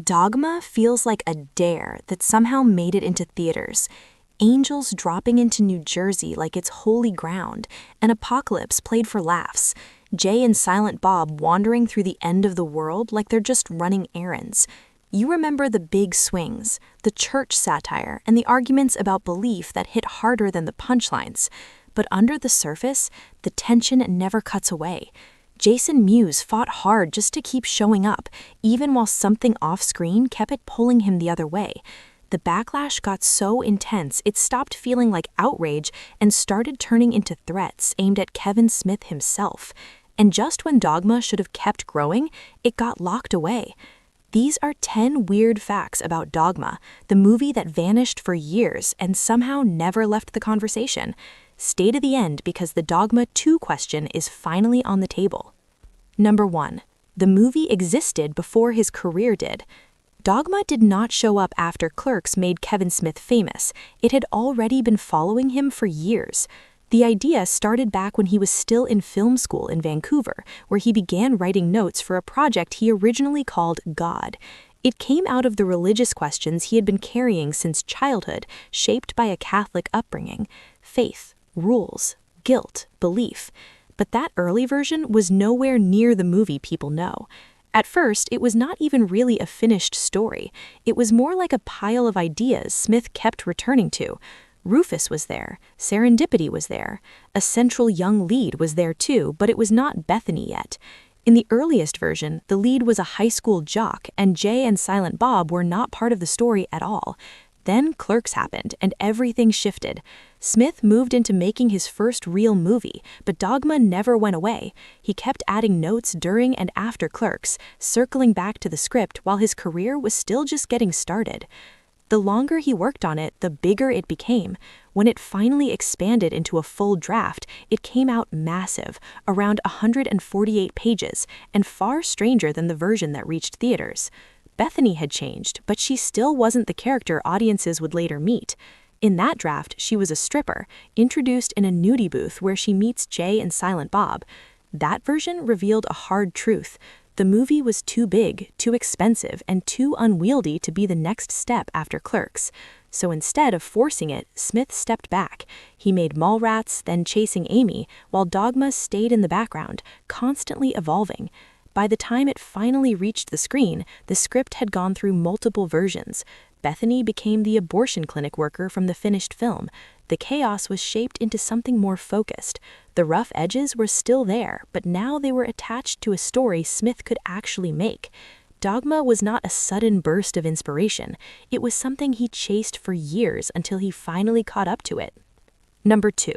Dogma feels like a dare that somehow made it into theaters. Angels dropping into New Jersey like it's holy ground, an apocalypse played for laughs, Jay and Silent Bob wandering through the end of the world like they're just running errands. You remember the big swings, the church satire, and the arguments about belief that hit harder than the punchlines. But under the surface, the tension never cuts away. Jason Muse fought hard just to keep showing up, even while something off-screen kept pulling him the other way. The backlash got so intense it stopped feeling like outrage and started turning into threats aimed at Kevin Smith himself. And just when Dogma should have kept growing, it got locked away. These are 10 weird facts about Dogma, the movie that vanished for years and somehow never left the conversation. Stay to the end because the Dogma 2 question is finally on the table. Number 1. The movie existed before his career did. Dogma did not show up after Clerks made Kevin Smith famous. It had already been following him for years. The idea started back when he was still in film school in Vancouver, where he began writing notes for a project he originally called God. It came out of the religious questions he had been carrying since childhood, shaped by a Catholic upbringing: faith, rules, guilt, belief. But that early version was nowhere near the movie people know. At first, it was not even really a finished story. It was more like a pile of ideas Smith kept returning to. Rufus was there, Serendipity was there, a central young lead was there too, but it was not Bethany yet. In the earliest version, the lead was a high school jock, and Jay and Silent Bob were not part of the story at all. Then Clerks happened, and everything shifted. Smith moved into making his first real movie, but Dogma never went away. He kept adding notes during and after Clerks, circling back to the script while his career was still just getting started. The longer he worked on it, the bigger it became. When it finally expanded into a full draft, it came out massive, around 148 pages, and far stranger than the version that reached theaters. Bethany had changed, but she still wasn't the character audiences would later meet. In that draft, she was a stripper, introduced in a nudie booth where she meets Jay and Silent Bob. That version revealed a hard truth. The movie was too big, too expensive, and too unwieldy to be the next step after Clerks. So instead of forcing it, Smith stepped back. He made Mallrats, then Chasing Amy, while Dogma stayed in the background, constantly evolving. By the time it finally reached the screen, the script had gone through multiple versions. Bethany became the abortion clinic worker from the finished film. The chaos was shaped into something more focused. The rough edges were still there, but now they were attached to a story Smith could actually make. Dogma was not a sudden burst of inspiration. It was something he chased for years until he finally caught up to it. Number 2.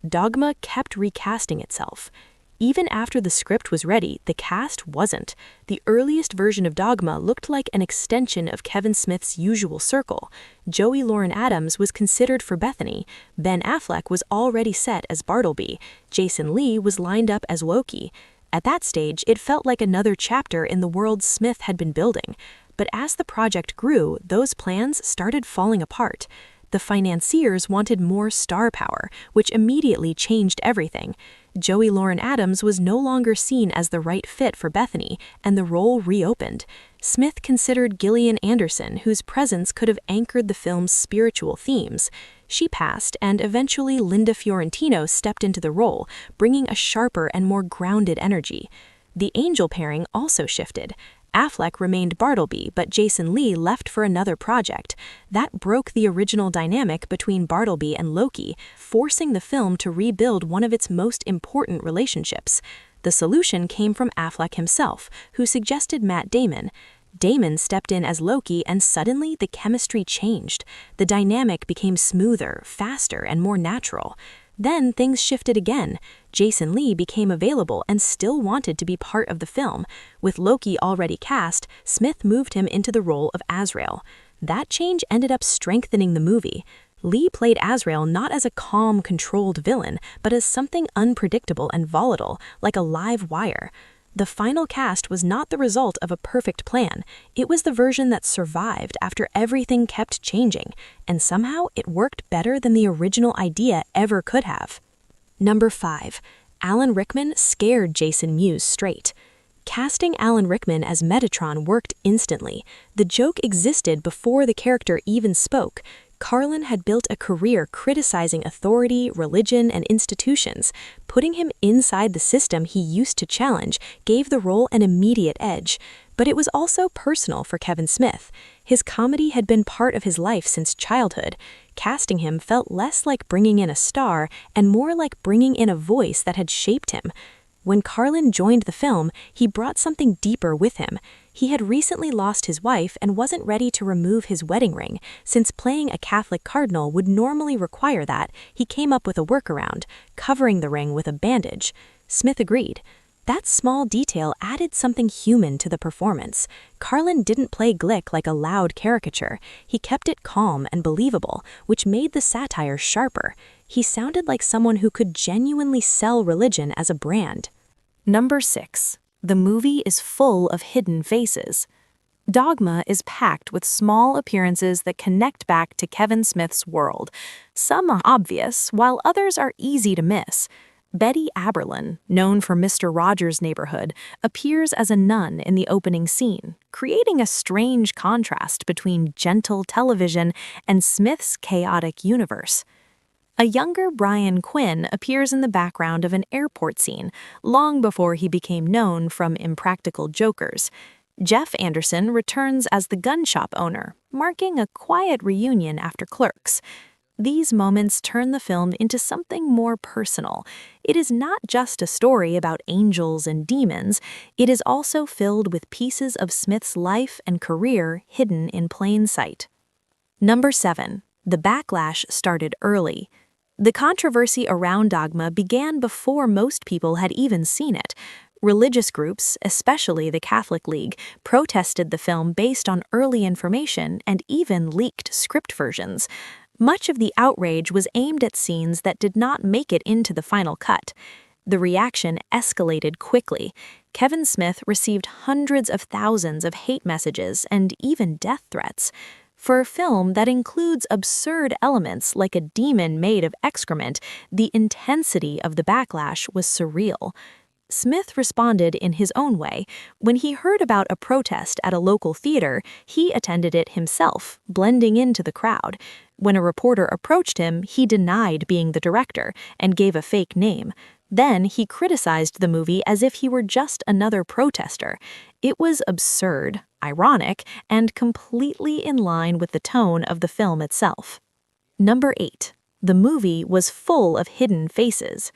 Dogma kept recasting itself. Even after the script was ready, the cast wasn't. The earliest version of Dogma looked like an extension of Kevin Smith's usual circle. Joey Lauren Adams was considered for Bethany. Ben Affleck was already set as Bartleby. Jason Lee was lined up as Loki. At that stage, it felt like another chapter in the world Smith had been building. But as the project grew, those plans started falling apart. The financiers wanted more star power, which immediately changed everything. Joey Lauren Adams was no longer seen as the right fit for Bethany, and the role reopened. Smith considered Gillian Anderson, whose presence could have anchored the film's spiritual themes. She passed, and eventually Linda Fiorentino stepped into the role, bringing a sharper and more grounded energy. The angel pairing also shifted. Affleck remained Bartleby, but Jason Lee left for another project. That broke the original dynamic between Bartleby and Loki, forcing the film to rebuild one of its most important relationships. The solution came from Affleck himself, who suggested Matt Damon. Damon stepped in as Loki, and suddenly the chemistry changed. The dynamic became smoother, faster, and more natural. Then things shifted again. Jason Lee became available and still wanted to be part of the film. With Loki already cast, Smith moved him into the role of Azrael. That change ended up strengthening the movie. Lee played Azrael not as a calm, controlled villain, but as something unpredictable and volatile, like a live wire. The final cast was not the result of a perfect plan. It was the version that survived after everything kept changing, and somehow it worked better than the original idea ever could have. Number 5. Alan Rickman scared Jason Muse straight. Casting Alan Rickman as Metatron worked instantly. The joke existed before the character even spoke. Carlin had built a career criticizing authority, religion, and institutions. Putting him inside the system he used to challenge gave the role an immediate edge. But it was also personal for Kevin Smith. His comedy had been part of his life since childhood. Casting him felt less like bringing in a star and more like bringing in a voice that had shaped him. When Carlin joined the film, he brought something deeper with him. He had recently lost his wife and wasn't ready to remove his wedding ring. Since playing a Catholic cardinal would normally require that, he came up with a workaround, covering the ring with a bandage. Smith agreed. That small detail added something human to the performance. Carlin didn't play Glick like a loud caricature. He kept it calm and believable, which made the satire sharper. He sounded like someone who could genuinely sell religion as a brand. Number 6. The movie is full of hidden faces. Dogma is packed with small appearances that connect back to Kevin Smith's world. Some are obvious, while others are easy to miss. Betty Aberlin, known for Mr. Rogers' Neighborhood, appears as a nun in the opening scene, creating a strange contrast between gentle television and Smith's chaotic universe. A younger Brian Quinn appears in the background of an airport scene, long before he became known from Impractical Jokers. Jeff Anderson returns as the gun shop owner, marking a quiet reunion after Clerks. These moments turn the film into something more personal. It is not just a story about angels and demons, it is also filled with pieces of Smith's life and career hidden in plain sight. Number 7. The backlash started early. The controversy around Dogma began before most people had even seen it. Religious groups, especially the Catholic League, protested the film based on early information and even leaked script versions. Much of the outrage was aimed at scenes that did not make it into the final cut. The reaction escalated quickly. Kevin Smith received hundreds of thousands of hate messages and even death threats. For a film that includes absurd elements like a demon made of excrement, the intensity of the backlash was surreal. Smith responded in his own way. When he heard about a protest at a local theater, he attended it himself, blending into the crowd. When a reporter approached him, he denied being the director and gave a fake name. Then he criticized the movie as if he were just another protester. It was absurd, ironic, and completely in line with the tone of the film itself. Number 8. The movie was full of hidden faces.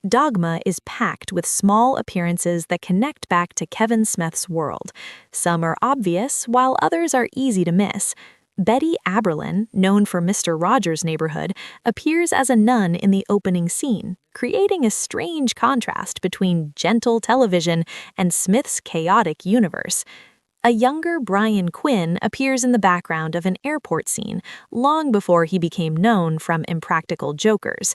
Dogma is packed with small appearances that connect back to Kevin Smith's world. Some are obvious, while others are easy to miss. Betty Aberlin, known for Mr. Rogers' Neighborhood, appears as a nun in the opening scene, creating a strange contrast between gentle television and Smith's chaotic universe. A younger Brian Quinn appears in the background of an airport scene, long before he became known from Impractical Jokers.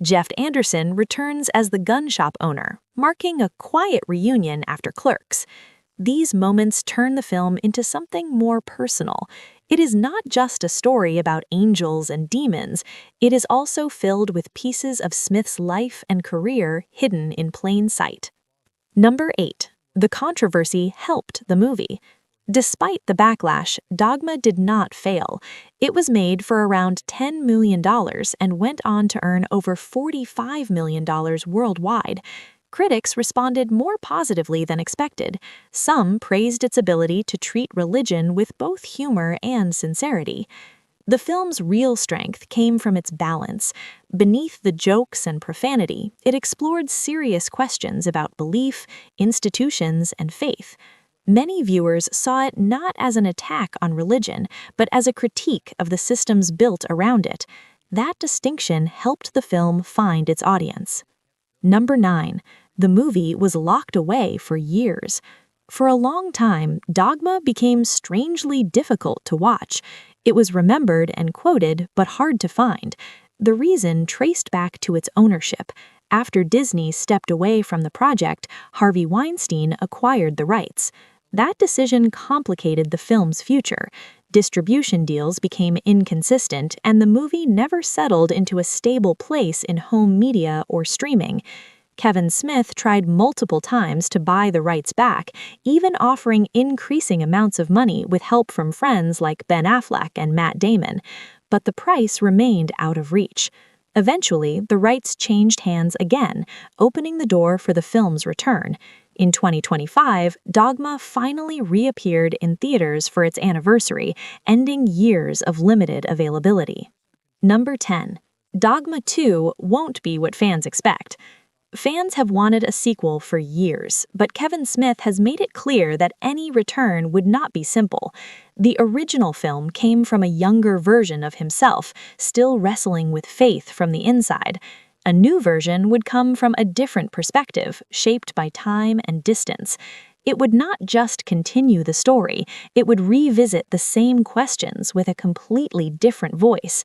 Jeff Anderson returns as the gun shop owner, marking a quiet reunion after Clerks. These moments turn the film into something more personal. It is not just a story about angels and demons, it is also filled with pieces of Smith's life and career hidden in plain sight. Number 8. The controversy helped the movie. Despite the backlash, Dogma did not fail. It was made for around $10 million and went on to earn over $45 million worldwide. Critics responded more positively than expected. Some praised its ability to treat religion with both humor and sincerity. The film's real strength came from its balance. Beneath the jokes and profanity, it explored serious questions about belief, institutions, and faith. Many viewers saw it not as an attack on religion, but as a critique of the systems built around it. That distinction helped the film find its audience. Number 9. The movie was locked away for years. For a long time, Dogma became strangely difficult to watch. It was remembered and quoted, but hard to find. The reason traced back to its ownership. After Disney stepped away from the project, Harvey Weinstein acquired the rights. That decision complicated the film's future. Distribution deals became inconsistent, and the movie never settled into a stable place in home media or streaming. Kevin Smith tried multiple times to buy the rights back, even offering increasing amounts of money with help from friends like Ben Affleck and Matt Damon, but the price remained out of reach. Eventually, the rights changed hands again, opening the door for the film's return. In 2025, Dogma finally reappeared in theaters for its anniversary, ending years of limited availability. Number 10. Dogma 2 won't be what fans expect. Fans have wanted a sequel for years, but Kevin Smith has made it clear that any return would not be simple. The original film came from a younger version of himself, still wrestling with faith from the inside. A new version would come from a different perspective, shaped by time and distance. It would not just continue the story, it would revisit the same questions with a completely different voice.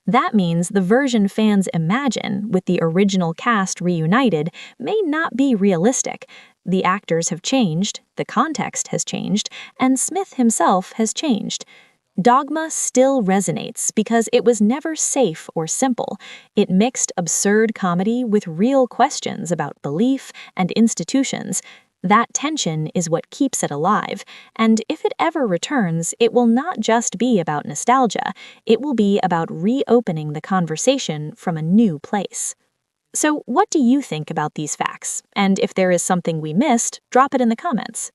That means the version fans imagine, with the original cast reunited, may not be realistic. The actors have changed, the context has changed, and Smith himself has changed. Dogma still resonates because it was never safe or simple. It mixed absurd comedy with real questions about belief and institutions. That tension is what keeps it alive, and if it ever returns, it will not just be about nostalgia, it will be about reopening the conversation from a new place. So, what do you think about these facts? And if there is something we missed, drop it in the comments.